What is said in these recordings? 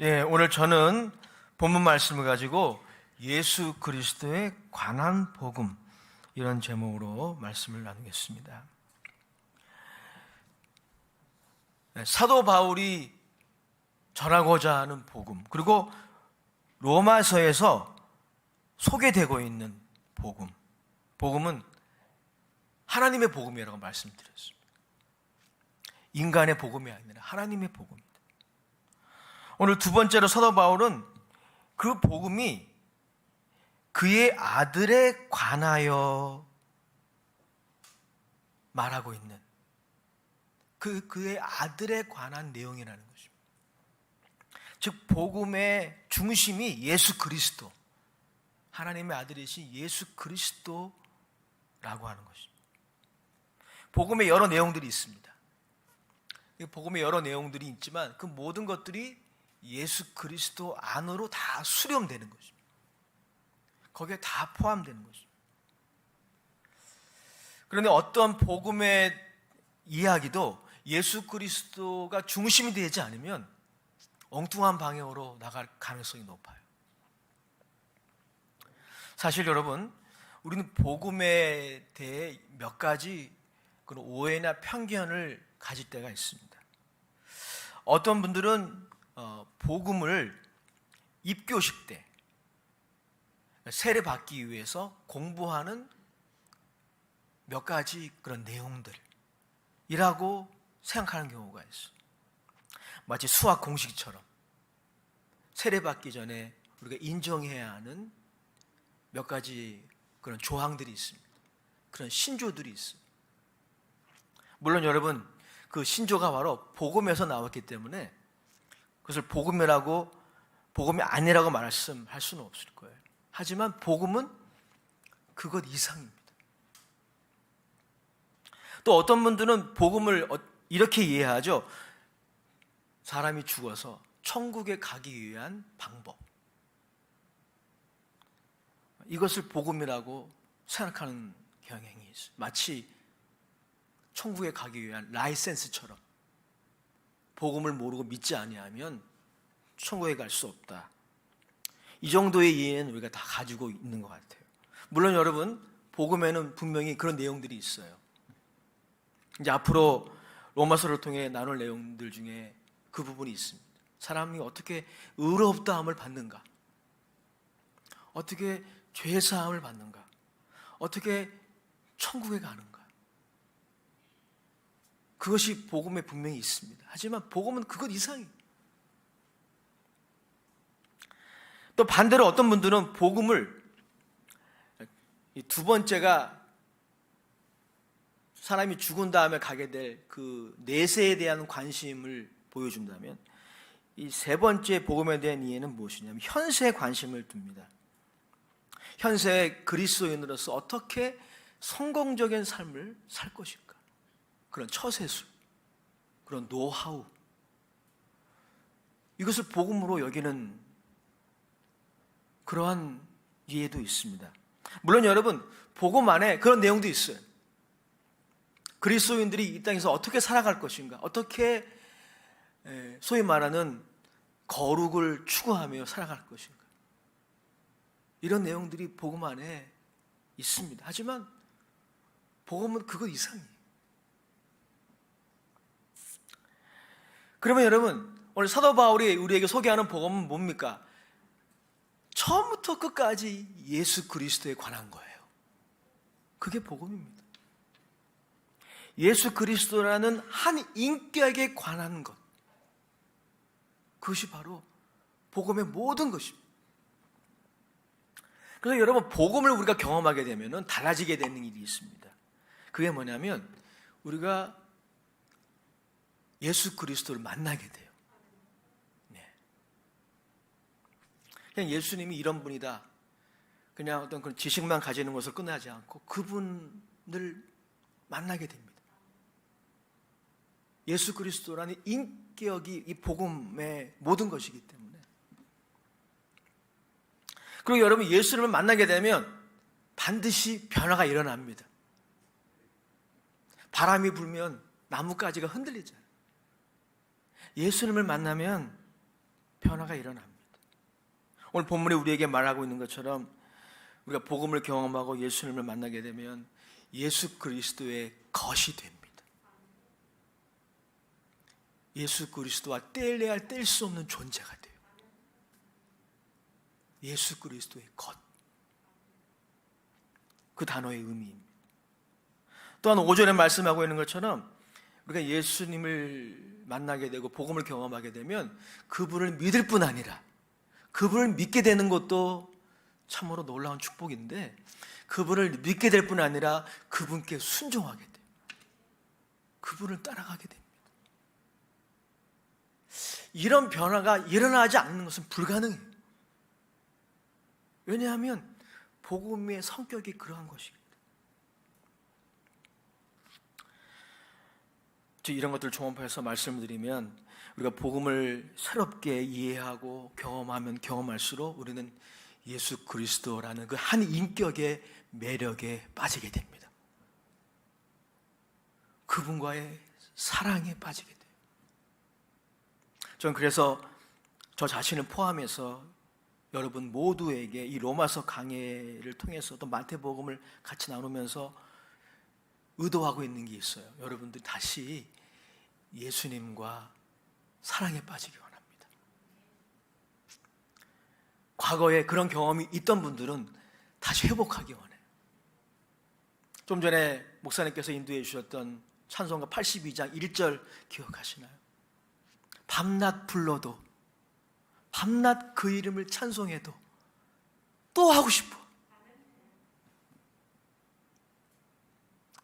예, 오늘 저는 본문 말씀을 가지고 예수 그리스도에 관한 복음, 이런 제목으로 말씀을 나누겠습니다. 사도 바울이 전하고자 하는 복음, 그리고 로마서에서 소개되고 있는 복음, 복음은 하나님의 복음이라고 말씀드렸습니다. 인간의 복음이 아니라 하나님의 복음입니다. 오늘 두 번째로 사도 바울은 그 복음이 그의 아들에 관하여 말하고 있는 그의 아들에 관한 내용이라는 것입니다. 즉 복음의 중심이 예수 그리스도, 하나님의 아들이신 예수 그리스도라고 하는 것입니다. 복음에 여러 내용들이 있습니다. 복음에 여러 내용들이 있지만 그 모든 것들이 예수 그리스도 안으로 다 수렴되는 것입니다. 거기에 다 포함되는 것입니다. 그런데 어떤 복음의 이야기도 예수 그리스도가 중심이 되지 않으면 엉뚱한 방향으로 나갈 가능성이 높아요. 사실 여러분, 우리는 복음에 대해 몇 가지 그런 오해나 편견을 가질 때가 있습니다. 어떤 분들은 복음을 입교식 때 세례 받기 위해서 공부하는 몇 가지 그런 내용들이라고 생각하는 경우가 있어요. 마치 수학 공식처럼 세례 받기 전에 우리가 인정해야 하는 몇 가지 그런 조항들이 있습니다. 그런 신조들이 있어요. 물론 여러분, 그 신조가 바로 복음에서 나왔기 때문에 그것을 복음이 아니라고 말씀할 수는 없을 거예요. 하지만 복음은 그것 이상입니다. 또 어떤 분들은 복음을 이렇게 이해하죠. 사람이 죽어서 천국에 가기 위한 방법, 이것을 복음이라고 생각하는 경향이 있어요. 마치 천국에 가기 위한 라이센스처럼 복음을 모르고 믿지 아니하면 천국에 갈 수 없다. 이 정도의 이해는 우리가 다 가지고 있는 것 같아요. 물론 여러분, 복음에는 분명히 그런 내용들이 있어요. 이제 앞으로 로마서를 통해 나눌 내용들 중에 그 부분이 있습니다. 사람이 어떻게 의롭다함을 받는가, 어떻게 죄사함을 받는가, 어떻게 천국에 가는가, 그것이 복음에 분명히 있습니다. 하지만 복음은 그것 이상이에요. 또 반대로 어떤 분들은 복음을, 이 두 번째가 사람이 죽은 다음에 가게 될 그 내세에 대한 관심을 보여준다면, 이 세 번째 복음에 대한 이해는 무엇이냐면 현세에 관심을 둡니다. 현세의 그리스도인으로서 어떻게 성공적인 삶을 살 것인가, 그런 처세술, 그런 노하우, 이것을 복음으로 여기는 그러한 이해도 있습니다. 물론 여러분, 복음 안에 그런 내용도 있어요. 그리스도인들이 이 땅에서 어떻게 살아갈 것인가, 어떻게 소위 말하는 거룩을 추구하며 살아갈 것인가, 이런 내용들이 복음 안에 있습니다. 하지만 복음은 그것 이상이에요. 그러면 여러분, 오늘 사도 바울이 우리에게 소개하는 복음은 뭡니까? 처음부터 끝까지 예수 그리스도에 관한 거예요. 그게 복음입니다. 예수 그리스도라는 한 인격에 관한 것, 그것이 바로 복음의 모든 것입니다. 그래서 여러분, 복음을 우리가 경험하게 되면 달라지게 되는 일이 있습니다. 그게 뭐냐면 우리가 예수 그리스도를 만나게 돼요. 네. 그냥 예수님이 이런 분이다, 그냥 어떤 그런 지식만 가지는 것을 끝나지 않고 그분을 만나게 됩니다. 예수 그리스도라는 인격이 이 복음의 모든 것이기 때문에. 그리고 여러분, 예수님을 만나게 되면 반드시 변화가 일어납니다. 바람이 불면 나뭇가지가 흔들리잖아요. 예수님을 만나면 변화가 일어납니다. 오늘 본문이 우리에게 말하고 있는 것처럼 우리가 복음을 경험하고 예수님을 만나게 되면 예수 그리스도의 것이 됩니다. 예수 그리스도와 뗄래야 뗄 수 없는 존재가 돼요. 예수 그리스도의 것. 그 단어의 의미입니다. 또한 5절에 말씀하고 있는 것처럼 우리가 예수님을 만나게 되고 복음을 경험하게 되면 그분을 믿을 뿐 아니라 그분을 믿게 되는 것도 참으로 놀라운 축복인데 그분을 믿게 될 뿐 아니라 그분께 순종하게 돼요. 그분을 따라가게 됩니다. 이런 변화가 일어나지 않는 것은 불가능해요. 왜냐하면 복음의 성격이 그러한 것입니다. 이런 것들을 종합해서 말씀을 드리면 우리가 복음을 새롭게 이해하고 경험하면 경험할수록 우리는 예수 그리스도라는 그 한 인격의 매력에 빠지게 됩니다. 그분과의 사랑에 빠지게 돼요. 저는 그래서 저 자신을 포함해서 여러분 모두에게 이 로마서 강해를 통해서 또 마태복음을 같이 나누면서 의도하고 있는 게 있어요. 여러분들 다시 예수님과 사랑에 빠지기 원합니다. 과거에 그런 경험이 있던 분들은 다시 회복하기 원해요. 좀 전에 목사님께서 인도해 주셨던 찬송가 82장 1절 기억하시나요? 밤낮 불러도 밤낮 그 이름을 찬송해도 또 하고 싶어.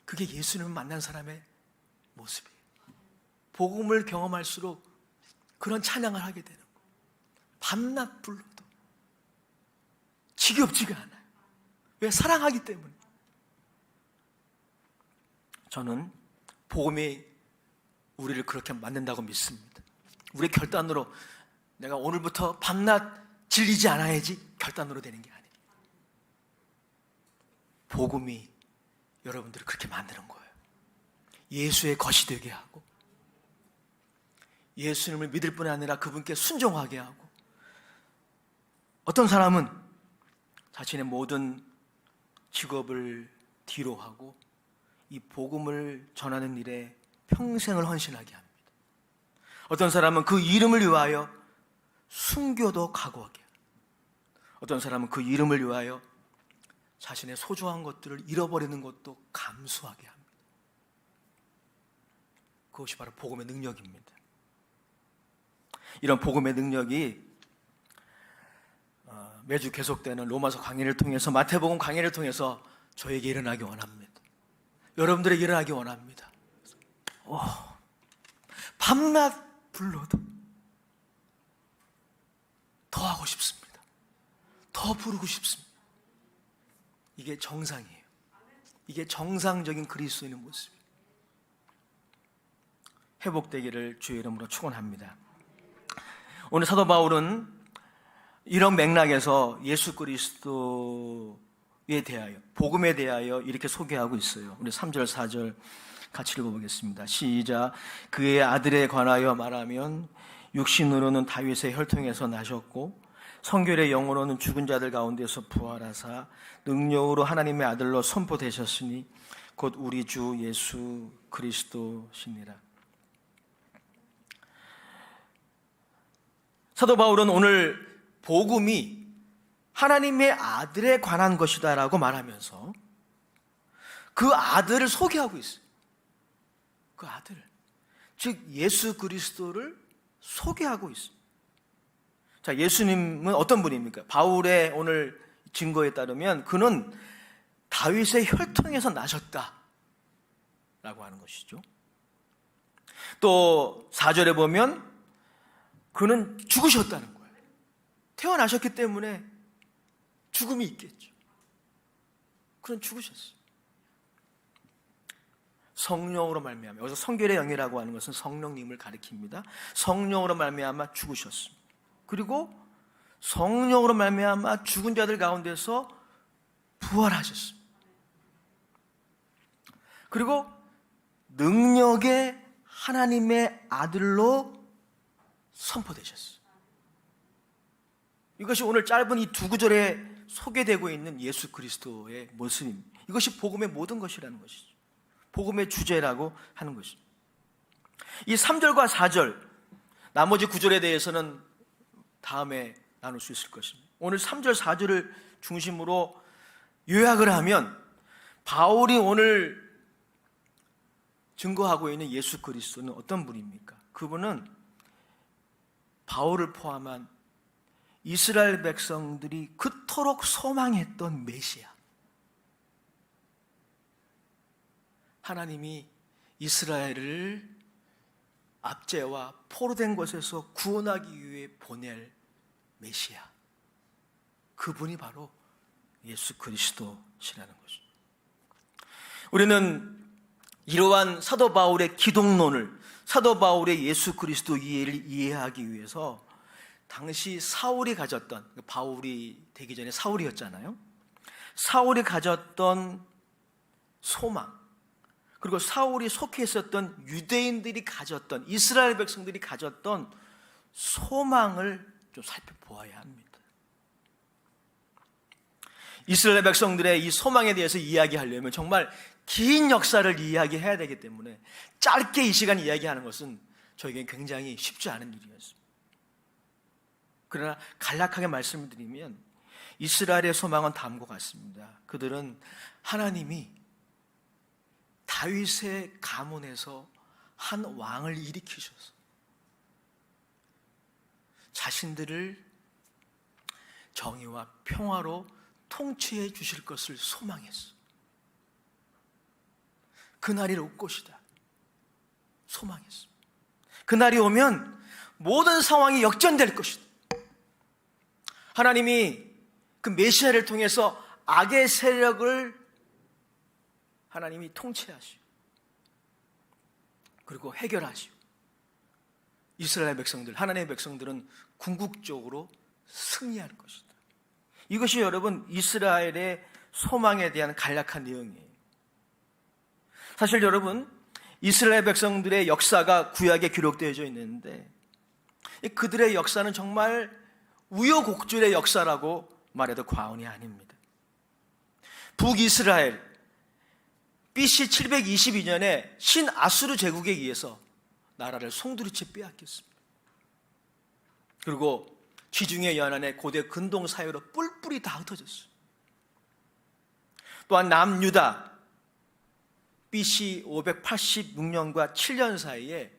그게 예수님을 만난 사람의 모습이에요. 복음을 경험할수록 그런 찬양을 하게 되는 거예요. 밤낮 불러도 지겹지가 않아요. 왜? 사랑하기 때문에. 저는 복음이 우리를 그렇게 만든다고 믿습니다. 우리 결단으로 내가 오늘부터 밤낮 질리지 않아야지 결단으로 되는 게 아니에요. 복음이 여러분들을 그렇게 만드는 거예요. 예수의 것이 되게 하고 예수님을 믿을 뿐 아니라 그분께 순종하게 하고 어떤 사람은 자신의 모든 직업을 뒤로 하고 이 복음을 전하는 일에 평생을 헌신하게 합니다. 어떤 사람은 그 이름을 위하여 순교도 각오하게 합니다. 어떤 사람은 그 이름을 위하여 자신의 소중한 것들을 잃어버리는 것도 감수하게 합니다. 그것이 바로 복음의 능력입니다. 이런 복음의 능력이 매주 계속되는 로마서 강의를 통해서 마태복음 강의를 통해서 저에게 일어나기 원합니다. 여러분들에게 일어나기 원합니다. 밤낮 불러도 더 하고 싶습니다. 더 부르고 싶습니다. 이게 정상이에요. 이게 정상적인 그리스도인의 모습이에요. 회복되기를 주의 이름으로 축원합니다. 오늘 사도 바울은 이런 맥락에서 예수 그리스도에 대하여 복음에 대하여 이렇게 소개하고 있어요. 우리 3절 4절 같이 읽어보겠습니다. 시작. 그의 아들에 관하여 말하면 육신으로는 다윗의 혈통에서 나셨고 성결의 영으로는 죽은 자들 가운데서 부활하사 능력으로 하나님의 아들로 선포되셨으니 곧 우리 주 예수 그리스도시니라. 사도 바울은 오늘 복음이 하나님의 아들에 관한 것이다라고 말하면서 그 아들을 소개하고 있어요. 그 아들, 즉 예수 그리스도를 소개하고 있어요. 자, 예수님은 어떤 분입니까? 바울의 오늘 증거에 따르면 그는 다윗의 혈통에서 나셨다 라고 하는 것이죠. 또 4절에 보면 그는 죽으셨다는 거예요. 태어나셨기 때문에 죽음이 있겠죠. 그는 죽으셨어요. 성령으로 말미암아, 여기서 성결의 영이라고 하는 것은 성령님을 가리킵니다. 성령으로 말미암아 죽으셨습니다. 그리고 성령으로 말미암아 죽은 자들 가운데서 부활하셨습니다. 그리고 능력의 하나님의 아들로 선포되셨어요. 이것이 오늘 짧은 이 두 구절에 소개되고 있는 예수 그리스도의 모습입니다. 이것이 복음의 모든 것이라는 것이죠. 복음의 주제라고 하는 것입니다. 이 3절과 4절, 나머지 9절에 대해서는 다음에 나눌 수 있을 것입니다. 오늘 3절, 4절을 중심으로 요약을 하면 바울이 오늘 증거하고 있는 예수 그리스도는 어떤 분입니까? 그분은 바울을 포함한 이스라엘 백성들이 그토록 소망했던 메시아. 하나님이 이스라엘을 압제와 포로된 곳에서 구원하기 위해 보낼 메시아. 그분이 바로 예수 그리스도시라는 것입니다. 우리는 이러한 사도 바울의 기독론을, 사도 바울의 예수 그리스도 이해를 이해하기 위해서 당시 사울이 가졌던, 바울이 되기 전에 사울이었잖아요. 사울이 가졌던 소망, 그리고 사울이 속해 있었던 유대인들이 가졌던, 이스라엘 백성들이 가졌던 소망을 좀 살펴보아야 합니다. 이스라엘 백성들의 이 소망에 대해서 이야기하려면 정말 긴 역사를 이야기해야 되기 때문에 짧게 이 시간 이야기하는 것은 저에겐 굉장히 쉽지 않은 일이었습니다. 그러나 간략하게 말씀을 드리면 이스라엘의 소망은 다음과 같습니다. 그들은 하나님이 다윗의 가문에서 한 왕을 일으키셔서 자신들을 정의와 평화로 통치해 주실 것을 소망했어. 그날이 올 것이다. 소망했어. 그날이 오면 모든 상황이 역전될 것이다. 하나님이 그 메시아를 통해서 악의 세력을 하나님이 통치하시고 그리고 해결하시고 이스라엘 백성들, 하나님의 백성들은 궁극적으로 승리할 것이다. 이것이 여러분 이스라엘의 소망에 대한 간략한 내용이에요. 사실 여러분 이스라엘 백성들의 역사가 구약에 기록되어져 있는데 그들의 역사는 정말 우여곡절의 역사라고 말해도 과언이 아닙니다. 북이스라엘 BC 722년에 신아수르 제국에 의해서 나라를 송두리째 빼앗겼습니다. 그리고 지중해 연안의 고대 근동 사회로 뿔뿔이 다 흩어졌어요. 또한 남유다 BC 586년과 7년 사이에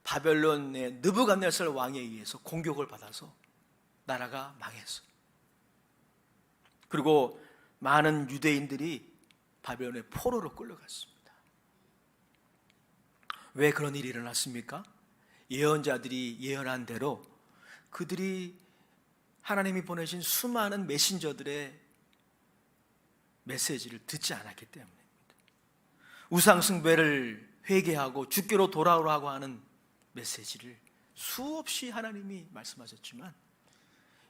바벨론의 느부갓네살 왕에 의해서 공격을 받아서 나라가 망했어요. 그리고 많은 유대인들이 바벨론의 포로로 끌려갔습니다. 왜 그런 일이 일어났습니까? 예언자들이 예언한 대로 그들이 하나님이 보내신 수많은 메신저들의 메시지를 듣지 않았기 때문입니다. 우상숭배를 회개하고 주께로 돌아오라고 하는 메시지를 수없이 하나님이 말씀하셨지만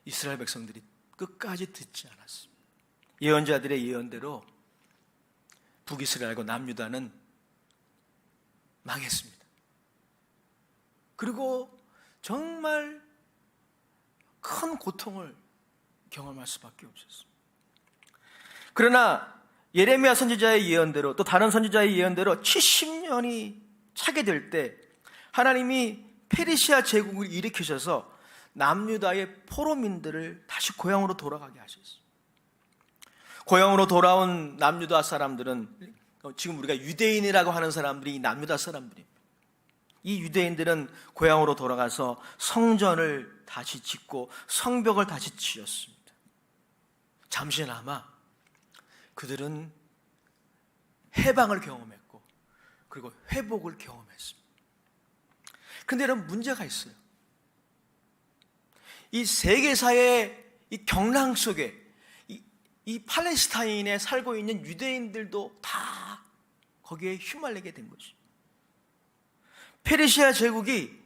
이스라엘 백성들이 끝까지 듣지 않았습니다. 예언자들의 예언대로 북이스라엘과 남유다는 망했습니다. 그리고 정말 큰 고통을 경험할 수밖에 없었습니다. 그러나 예레미야 선지자의 예언대로 또 다른 선지자의 예언대로 70년이 차게 될 때 하나님이 페르시아 제국을 일으키셔서 남유다의 포로민들을 다시 고향으로 돌아가게 하셨어요. 고향으로 돌아온 남유다 사람들은 지금 우리가 유대인이라고 하는 사람들이 이 남유다 사람들입니다. 이 유대인들은 고향으로 돌아가서 성전을 다시 짓고 성벽을 다시 지었습니다. 잠시나마 그들은 해방을 경험했고 그리고 회복을 경험했습니다. 그런데 여러분 문제가 있어요. 이 세계사의 이 경랑 속에 이 팔레스타인에 살고 있는 유대인들도 다 거기에 휘말리게 된 거죠. 페르시아 제국이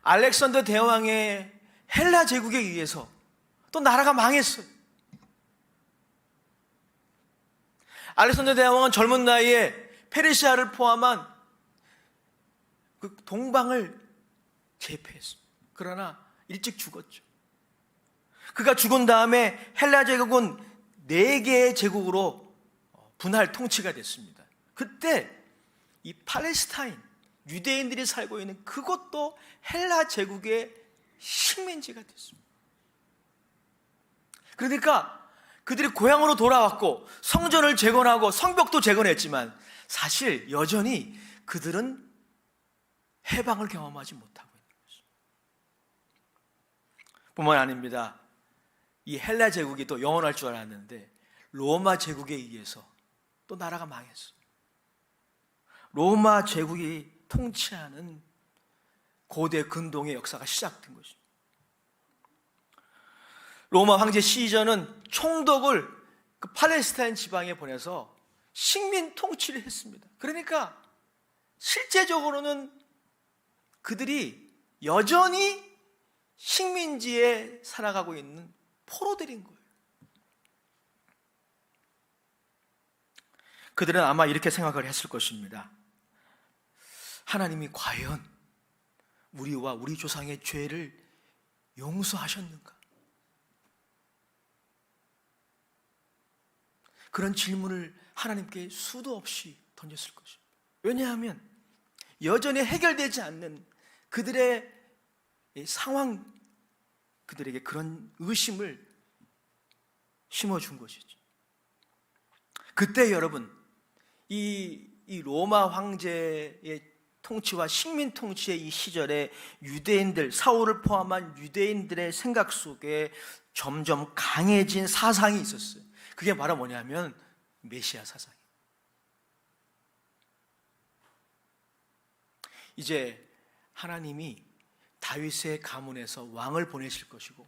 알렉산더 대왕의 헬라 제국에 의해서 또 나라가 망했어요. 알렉산더 대왕은 젊은 나이에 페르시아를 포함한 그 동방을 제패했습니다. 그러나 일찍 죽었죠. 그가 죽은 다음에 헬라 제국은 4개의 제국으로 분할 통치가 됐습니다. 그때 이 팔레스타인, 유대인들이 살고 있는 그것도 헬라 제국의 식민지가 됐습니다. 그러니까 그들이 고향으로 돌아왔고 성전을 재건하고 성벽도 재건했지만 사실 여전히 그들은 해방을 경험하지 못하고 있는 것입니다. 뿐만 아닙니다. 이 헬라 제국이 또 영원할 줄 알았는데 로마 제국에 의해서 또 나라가 망했어요. 로마 제국이 통치하는 고대 근동의 역사가 시작된 것입니다. 로마 황제 시저는 총독을 그 팔레스타인 지방에 보내서 식민 통치를 했습니다. 그러니까 실제적으로는 그들이 여전히 식민지에 살아가고 있는 포로들인 거예요. 그들은 아마 이렇게 생각을 했을 것입니다. 하나님이 과연 우리와 우리 조상의 죄를 용서하셨는가? 그런 질문을 하나님께 수도 없이 던졌을 것입니다. 왜냐하면 여전히 해결되지 않는 그들의 상황, 그들에게 그런 의심을 심어준 것이죠. 그때 여러분, 이 로마 황제의 통치와 식민 통치의 이 시절에 유대인들, 사울을 포함한 유대인들의 생각 속에 점점 강해진 사상이 있었어요. 그게 바로 뭐냐면 메시아 사상이에요. 이제 하나님이 다윗의 가문에서 왕을 보내실 것이고,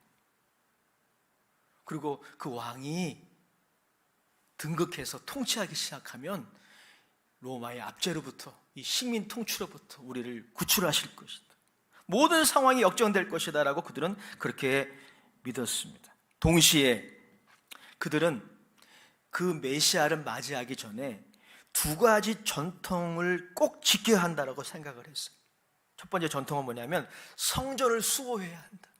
그리고 그 왕이 등극해서 통치하기 시작하면 로마의 압제로부터, 이 식민 통치로부터 우리를 구출하실 것이다. 모든 상황이 역전될 것이다 라고 그들은 그렇게 믿었습니다. 동시에 그들은 그 메시아를 맞이하기 전에 2가지 전통을 꼭 지켜야 한다고 생각을 했어요. 첫 번째 전통은 뭐냐면 성전을 수호해야 한다.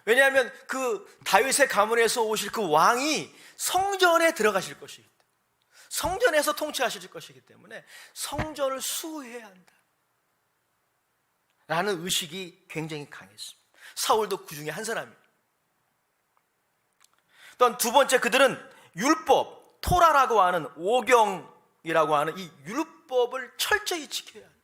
왜냐하면 그 다윗의 가문에서 오실 그 왕이 성전에 들어가실 것이기 때문에, 성전에서 통치하실 것이기 때문에 성전을 수호해야 한다 라는 의식이 굉장히 강했습니다. 사울도 그 중에 한 사람이에요. 또한 2번째, 그들은 율법, 토라라고 하는 오경이라고 하는 이 율법을 철저히 지켜야 한다.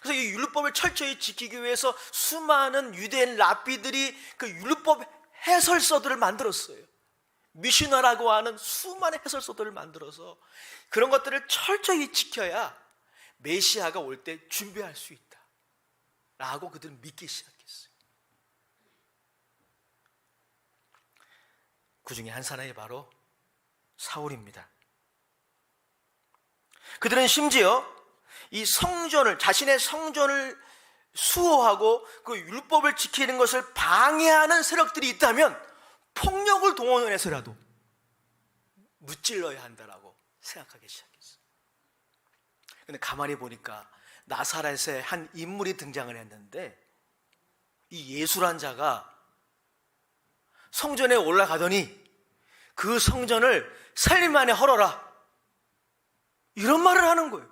그래서 이 율법을 철저히 지키기 위해서 수많은 유대인 랍비들이 그 율법 해설서들을 만들었어요. 미슈나라고 하는 수많은 해설서들을 만들어서 그런 것들을 철저히 지켜야 메시아가 올 때 준비할 수 있다 라고 그들은 믿기 시작했어요. 그 중에 한 사람이 바로 사울입니다. 그들은 심지어 이 성전을, 자신의 성전을 수호하고 그 율법을 지키는 것을 방해하는 세력들이 있다면 폭력을 동원해서라도 무찔러야 한다라고 생각하기 시작했어요. 그런데 가만히 보니까 나사렛의 한 인물이 등장을 했는데, 이 예수란 자가 성전에 올라가더니 그 성전을 살림 안에 헐어라, 이런 말을 하는 거예요.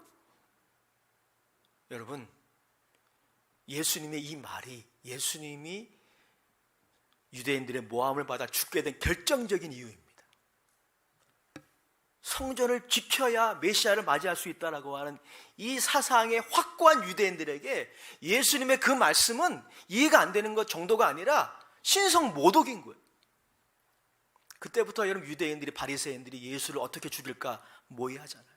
여러분, 예수님의 이 말이 예수님이 유대인들의 모함을 받아 죽게 된 결정적인 이유입니다. 성전을 지켜야 메시아를 맞이할 수 있다라고 하는 이 사상의 확고한 유대인들에게 예수님의 그 말씀은 이해가 안 되는 것 정도가 아니라 신성 모독인 거예요. 그때부터 여러분, 유대인들이, 바리새인들이 예수를 어떻게 죽일까 모의하잖아요.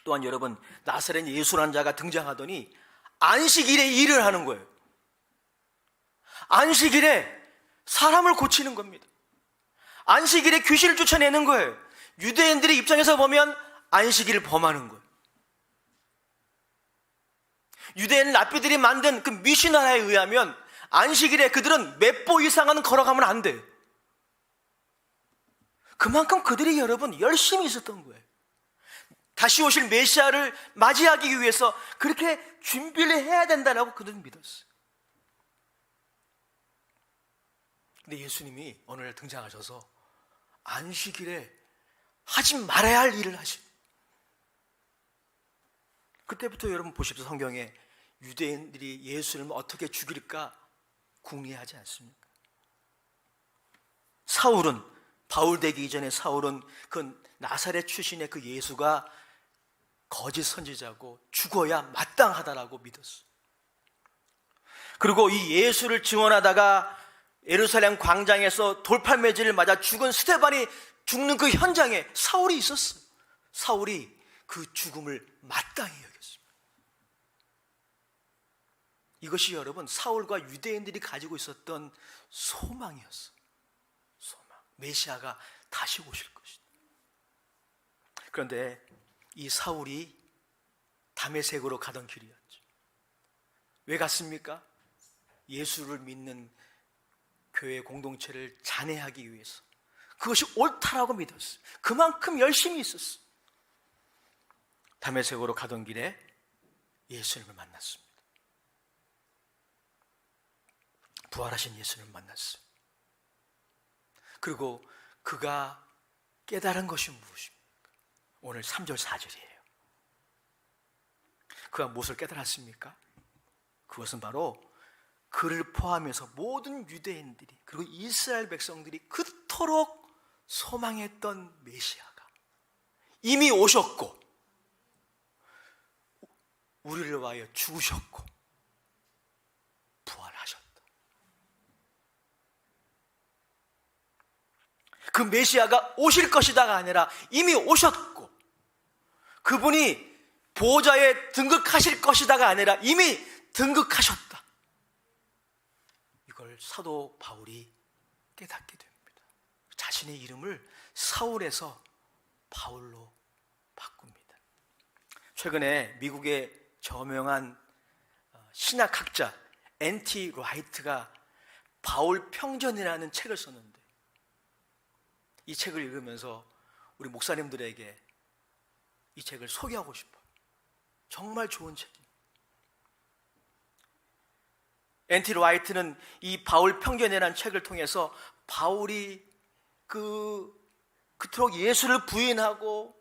또한 여러분, 나사렛 예수라는 자가 등장하더니 안식일에 일을 하는 거예요. 안식일에 사람을 고치는 겁니다. 안식일에 귀신을 쫓아내는 거예요. 유대인들의 입장에서 보면 안식일을 범하는 거예요. 유대인 랍비들이 만든 그 미시나라에 의하면 안식일에 그들은 몇 보 이상은 걸어가면 안 돼요. 그만큼 그들이 여러분 열심히 있었던 거예요. 다시 오실 메시아를 맞이하기 위해서 그렇게 준비를 해야 된다라고 그들은 믿었어요. 근데 예수님이 어느 날 등장하셔서 안식일에 하지 말아야 할 일을 하신. 그때부터 여러분 보십시오. 성경에 유대인들이 예수님을 어떻게 죽일까 궁리하지 않습니까? 사울은, 바울 되기 이전에 사울은 그 나사렛 출신의 그 예수가 거짓 선지자고 죽어야 마땅하다라고 믿었어. 그리고 이 예수를 증언하다가 예루살렘 광장에서 돌팔매질을 맞아 죽은 스데반이 죽는 그 현장에 사울이 있었어. 사울이 그 죽음을 마땅히 여겼습니다. 이것이 여러분 사울과 유대인들이 가지고 있었던 소망이었어. 소망. 메시아가 다시 오실 것이다. 그런데 이 사울이 다메섹으로 가던 길이었죠. 왜 갔습니까? 예수를 믿는 교회 공동체를 잔해하기 위해서. 그것이 옳다라고 믿었어요. 그만큼 열심히 있었어요. 다메섹으로 가던 길에 예수님을 만났습니다. 부활하신 예수님을 만났어요. 그리고 그가 깨달은 것이 무엇입니까? 오늘 3절 4절이에요. 그가 무엇을 깨달았습니까? 그것은 바로 그를 포함해서 모든 유대인들이 그리고 이스라엘 백성들이 그토록 소망했던 메시아가 이미 오셨고 우리를 위하여 죽으셨고 부활하셨다. 그 메시아가 오실 것이다가 아니라 이미 오셨고 그분이 보좌에 등극하실 것이다가 아니라 이미 등극하셨다. 이걸 사도 바울이 깨닫게 됩니다. 자신의 이름을 사울에서 바울로 바꿉니다. 최근에 미국의 저명한 신학학자 N.T. 라이트가 바울 평전이라는 책을 썼는데 이 책을 읽으면서 우리 목사님들에게 이 책을 소개하고 싶어요. 정말 좋은 책입니다. N.T. 라이트는 이 바울 평전이라는 책을 통해서 바울이 그토록 예수를 부인하고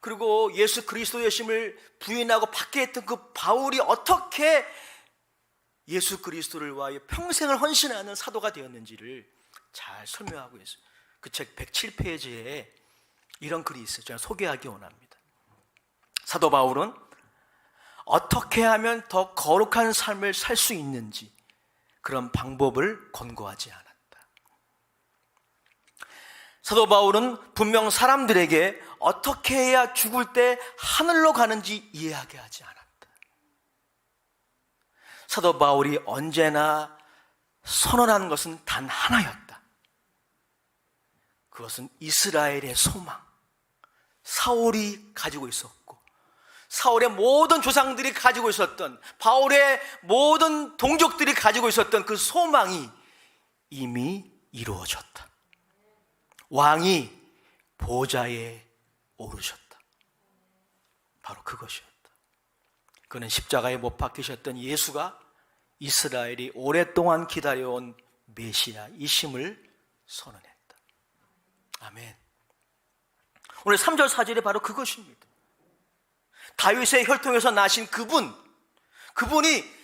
그리고 예수 그리스도의 심을 부인하고 박해했던 그 바울이 어떻게 예수 그리스도를 위하여 평생을 헌신하는 사도가 되었는지를 잘 설명하고 있어요. 그 책 107페이지에 이런 글이 있어요. 제가 소개하기 원합니다. 사도 바울은 어떻게 하면 더 거룩한 삶을 살 수 있는지 그런 방법을 권고하지 않았다. 사도 바울은 분명 사람들에게 어떻게 해야 죽을 때 하늘로 가는지 이해하게 하지 않았다. 사도 바울이 언제나 선언하는 것은 단 하나였다. 그것은 이스라엘의 소망, 사울이 가지고 있었고 사울의 모든 조상들이 가지고 있었던 바울의 모든 동족들이 가지고 있었던 그 소망이 이미 이루어졌다. 왕이 보좌에 오르셨다. 바로 그것이었다. 그는 십자가에 못 박히셨던 예수가 이스라엘이 오랫동안 기다려온 메시아이심을 선언했다. 아멘. 오늘 3절 4절이 바로 그것입니다. 다윗의 혈통에서 나신 그분이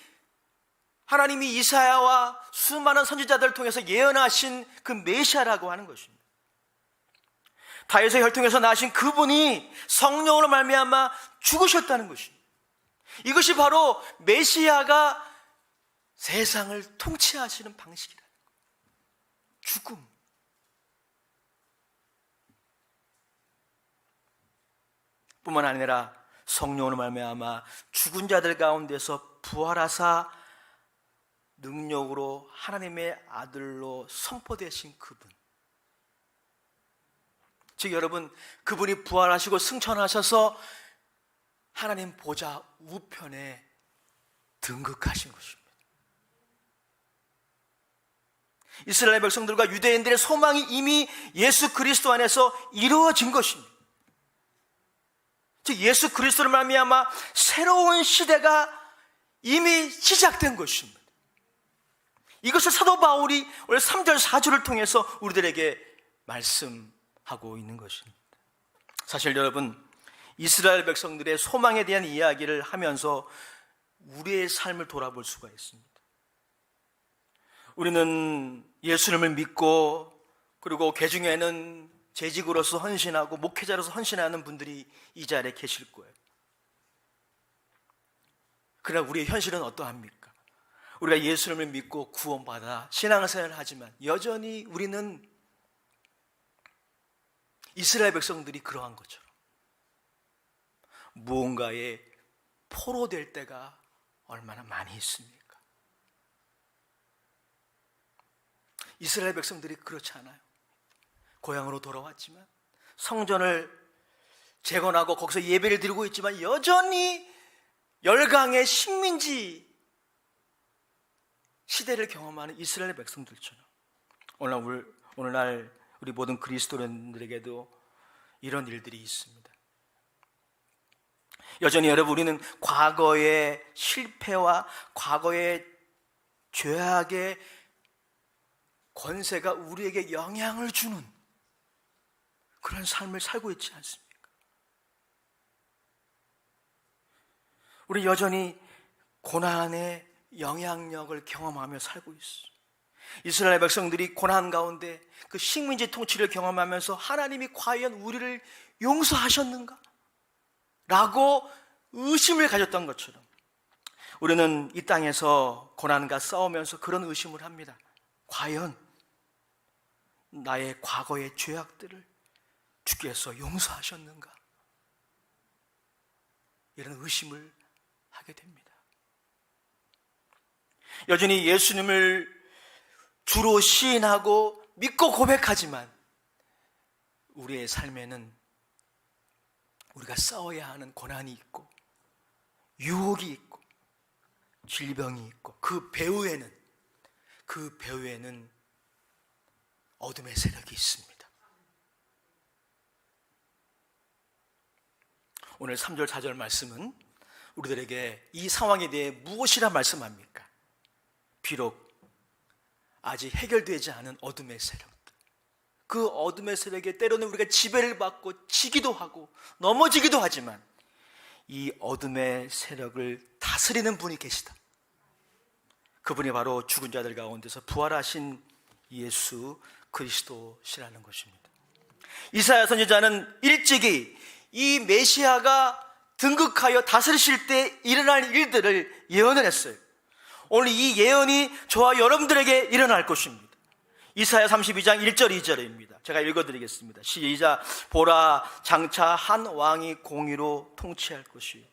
하나님이 이사야와 수많은 선지자들을 통해서 예언하신 그 메시아라고 하는 것입니다. 다윗의 혈통에서 나신 그분이 성령으로 말미암아 죽으셨다는 것입니다. 이것이 바로 메시아가 세상을 통치하시는 방식이라는 거예요. 죽음. 뿐만 아니라 성령으로 말미암아 죽은 자들 가운데서 부활하사 능력으로 하나님의 아들로 선포되신 그분. 즉 여러분, 그분이 부활하시고 승천하셔서 하나님 보좌 우편에 등극하신 것입니다. 이스라엘 백성들과 유대인들의 소망이 이미 예수 그리스도 안에서 이루어진 것입니다. 즉 예수 그리스도를 말미암아 새로운 시대가 이미 시작된 것입니다. 이것을 사도 바울이 오늘 3절 4절을 통해서 우리들에게 말씀하고 있는 것입니다. 사실 여러분, 이스라엘 백성들의 소망에 대한 이야기를 하면서 우리의 삶을 돌아볼 수가 있습니다. 우리는 예수님을 믿고, 그리고 그 중에는 재직으로서 헌신하고 목회자로서 헌신하는 분들이 이 자리에 계실 거예요. 그러나 우리의 현실은 어떠합니까? 우리가 예수님을 믿고 구원받아 신앙생활을 하지만 여전히 우리는 이스라엘 백성들이 그러한 것처럼 무언가에 포로될 때가 얼마나 많이 있습니까? 이스라엘 백성들이 그렇지 않아요. 고향으로 돌아왔지만, 성전을 재건하고 거기서 예배를 드리고 있지만 여전히 열강의 식민지 시대를 경험하는 이스라엘 백성들처럼 오늘날 우리 모든 그리스도인들에게도 이런 일들이 있습니다. 여전히 여러분, 우리는 과거의 실패와 과거의 죄악의 권세가 우리에게 영향을 주는 그런 삶을 살고 있지 않습니까? 우리 여전히 고난의 영향력을 경험하며 살고 있어요. 이스라엘 백성들이 고난 가운데 그 식민지 통치를 경험하면서 하나님이 과연 우리를 용서하셨는가? 라고 의심을 가졌던 것처럼 우리는 이 땅에서 고난과 싸우면서 그런 의심을 합니다. 과연 나의 과거의 죄악들을 주께서 용서하셨는가? 이런 의심을 하게 됩니다. 여전히 예수님을 주로 시인하고 믿고 고백하지만 우리의 삶에는 우리가 싸워야 하는 고난이 있고 유혹이 있고 질병이 있고 그 배후에는 어둠의 세력이 있습니다. 오늘 3절 4절 말씀은 우리들에게 이 상황에 대해 무엇이라 말씀합니까? 비록 아직 해결되지 않은 어둠의 세력들, 그 어둠의 세력에 때로는 우리가 지배를 받고 지기도 하고 넘어지기도 하지만 이 어둠의 세력을 다스리는 분이 계시다. 그분이 바로 죽은 자들 가운데서 부활하신 예수 그리스도시라는 것입니다. 이사야 선지자는 일찍이 이 메시아가 등극하여 다스리실 때 일어날 일들을 예언을 했어요. 오늘 이 예언이 저와 여러분들에게 일어날 것입니다. 이사야 32장 1절 2절입니다. 제가 읽어드리겠습니다. 시작. 보라, 장차 한 왕이 공의로 통치할 것이요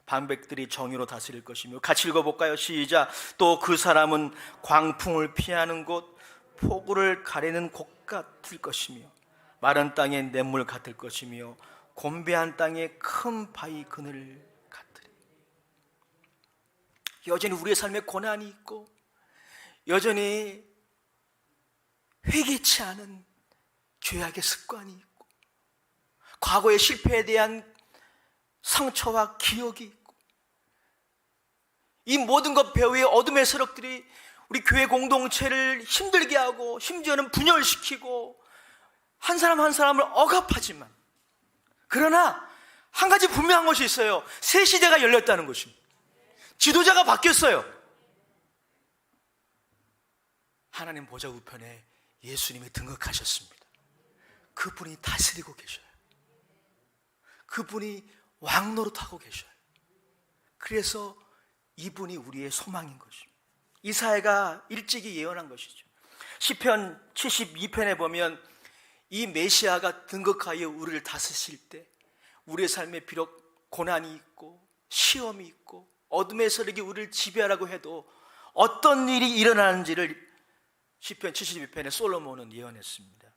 방백들이 정의로 다스릴 것이며. 같이 읽어볼까요? 시작. 또 그 사람은 광풍을 피하는 곳, 폭우를 가리는 곳 같을 것이며 마른 땅에 냇물 같을 것이며 곤배한 땅에 큰 바위 그늘 같으리. 여전히 우리의 삶에 고난이 있고 여전히 회개치 않은 죄악의 습관이 있고 과거의 실패에 대한 상처와 기억이 있고 이 모든 것 배후의 어둠의 세력들이 우리 교회 공동체를 힘들게 하고 심지어는 분열시키고 한 사람 한 사람을 억압하지만 그러나 한 가지 분명한 것이 있어요. 새 시대가 열렸다는 것입니다. 지도자가 바뀌었어요. 하나님 보좌 우편에 예수님이 등극하셨습니다. 그분이 다스리고 계셔요. 그분이 왕노릇하고 계셔요. 그래서 이분이 우리의 소망인 것입니다. 이사야가 일찍이 예언한 것이죠. 시편 72편에 보면 이 메시아가 등극하여 우리를 다스릴 때 우리의 삶에 비록 고난이 있고 시험이 있고 어둠의 세력이 우리를 지배하라고 해도 어떤 일이 일어나는지를 시편 72편에 솔로몬은 예언했습니다.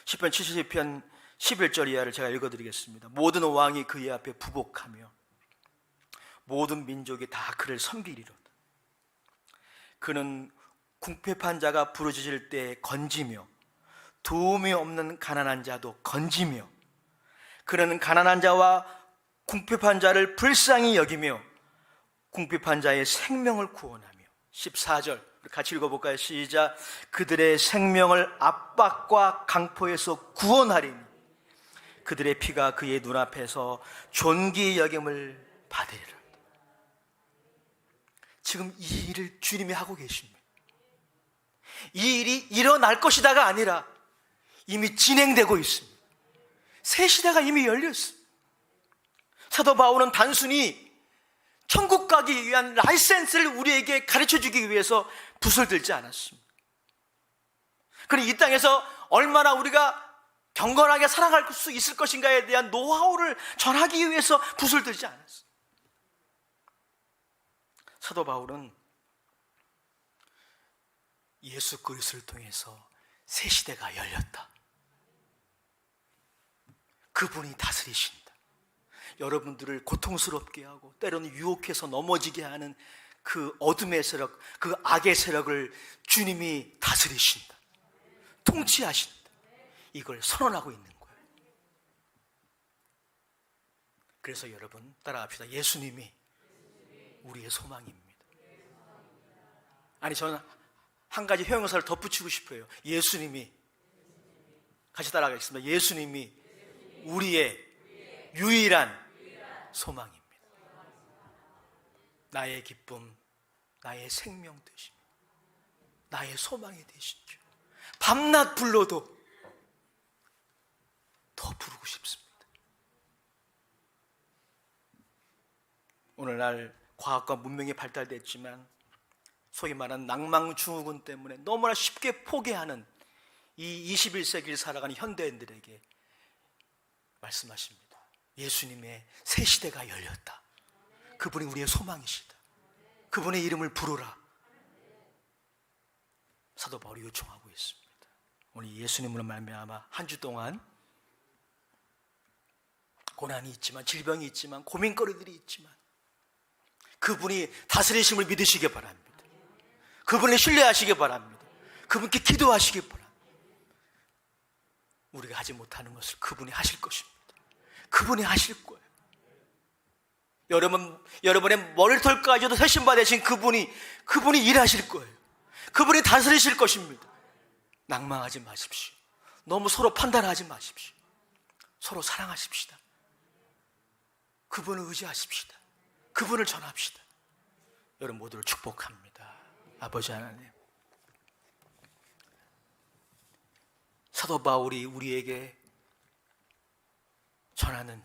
시편 72편 11절 이하를 제가 읽어드리겠습니다. 모든 왕이 그의 앞에 부복하며 모든 민족이 다 그를 섬기리로다. 그는 궁핍한 자가 부르짖을 때 건지며 도움이 없는 가난한 자도 건지며 그는 가난한 자와 궁핍한 자를 불쌍히 여기며 궁핍한 자의 생명을 구원하며 14절 같이 읽어볼까요? 시작. 그들의 생명을 압박과 강포에서 구원하리니 그들의 피가 그의 눈앞에서 존귀 여김을 받으리라. 지금 이 일을 주님이 하고 계십니다. 이 일이 일어날 것이다가 아니라 이미 진행되고 있습니다. 새 시대가 이미 열렸습니다. 사도 바울은 단순히 천국 가기 위한 라이센스를 우리에게 가르쳐주기 위해서 붓을 들지 않았습니다. 그리고 이 땅에서 얼마나 우리가 경건하게 살아갈 수 있을 것인가에 대한 노하우를 전하기 위해서 붓을 들지 않았습니다. 사도 바울은 예수 그리스도를 통해서 새 시대가 열렸다. 그분이 다스리신다. 여러분들을 고통스럽게 하고 때로는 유혹해서 넘어지게 하는 그 어둠의 세력, 그 악의 세력을 주님이 다스리신다. 통치하신다. 이걸 선언하고 있는 거예요. 그래서 여러분 따라합시다. 예수님이 우리의 소망입니다. 아니, 저는 한 가지 형용사를 덧붙이고 싶어요. 예수님이, 같이 따라가겠습니다. 예수님이 우리의 유일한 소망입니다. 나의 기쁨, 나의 생명 되십니다. 나의 소망이 되시죠. 밤낮 불러도 더 부르고 싶습니다. 오늘날 과학과 문명이 발달됐지만 소위 말하는 낭망증후군 때문에 너무나 쉽게 포기하는 이 21세기를 살아가는 현대인들에게 말씀하십니다. 예수님의 새 시대가 열렸다. 그분이 우리의 소망이시다. 그분의 이름을 부르라. 사도 바울이 요청하고 있습니다. 오늘 예수님으로 말미암아 한 주 동안 고난이 있지만, 질병이 있지만, 고민거리들이 있지만 그분이 다스리심을 믿으시기 바랍니다. 그분을 신뢰하시기 바랍니다. 그분께 기도하시기 바랍니다. 우리가 하지 못하는 것을 그분이 하실 것입니다. 그분이 하실 거예요. 여러분의 머리털까지도 세심받으신 그분이 일하실 거예요. 그분이 다스리실 것입니다. 낭망하지 마십시오. 너무 서로 판단하지 마십시오. 서로 사랑하십시다. 그분을 의지하십시다. 그분을 전합시다. 여러분 모두를 축복합니다. 아버지 하나님, 사도 바울이 우리에게 전하는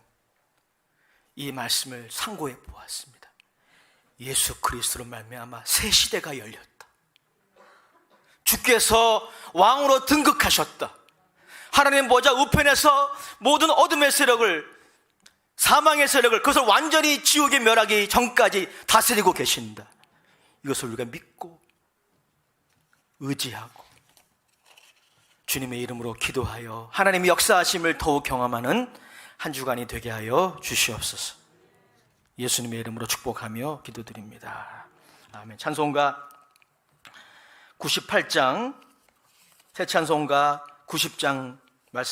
이 말씀을 상고해 보았습니다. 예수 그리스도로 말미암아 새 시대가 열렸다. 주께서 왕으로 등극하셨다. 하나님 보좌 우편에서 모든 어둠의 세력을, 사망의 세력을, 그것을 완전히 지옥에 멸하기 전까지 다스리고 계신다. 이것을 우리가 믿고 의지하고 주님의 이름으로 기도하여 하나님의 역사하심을 더욱 경험하는 한 주간이 되게 하여 주시옵소서. 예수님의 이름으로 축복하며 기도드립니다. 아멘. 찬송가 98장, 새 찬송가 90장